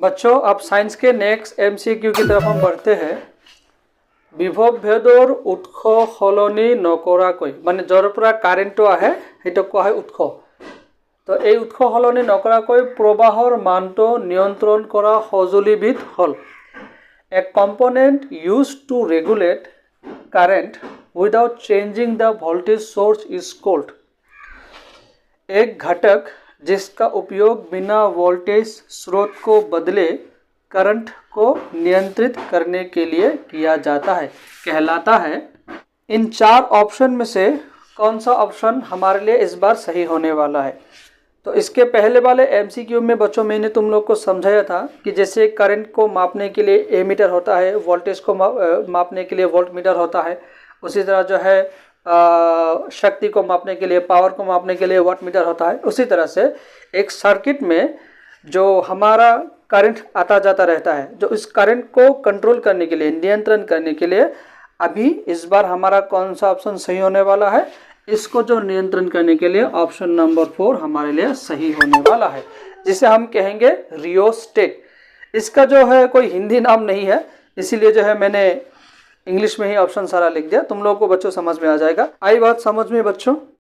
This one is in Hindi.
बच्चों अब साइंस के नेक्स्ट एमसीक्यू की तरफ हम बढ़ते हैं। विभव भेदर उत्स सलनी नकराकै माने जर পৰা কারেন্টটো আহে সেইটো কোৱা হয় উৎস। তো এই উৎস সলনি নকৰাকৈ প্ৰবাহৰ মানটো নিয়ন্ত্ৰণ কৰা সঁজুলিবিধ হ'ল। A component used to regulate current without changing the voltage source is called। एक घटक जिसका उपयोग बिना वोल्टेज स्रोत को बदले करंट को नियंत्रित करने के लिए किया जाता है कहलाता है। इन चार ऑप्शन में से कौन सा ऑप्शन हमारे लिए इस बार सही होने वाला है? तो इसके पहले वाले एमसीक्यू में बच्चों मैंने तुम लोग को समझाया था कि जैसे करंट को मापने के लिए एमीटर होता है, वोल्टेज को मापने के लिए वोल्टमीटर होता है, उसी तरह जो है शक्ति को मापने के लिए, पावर को मापने के लिए वाटमीटर होता है। उसी तरह से एक सर्किट में जो हमारा करंट आता जाता रहता है, जो इस करंट को कंट्रोल करने के लिए, नियंत्रण करने के लिए अभी इस बार हमारा कौन सा ऑप्शन सही होने वाला है? इसको जो नियंत्रण करने के लिए ऑप्शन नंबर 4 हमारे लिए सही होने वाला है, जिसे हम कहेंगे रियोस्टेट। इसका जो है कोई हिंदी नाम नहीं है, इसीलिए जो है मैंने इंग्लिश में ही ऑप्शन सारा लिख दिया। तुम लोगों को बच्चों समझ में आ जाएगा। आई बात समझ में बच्चों?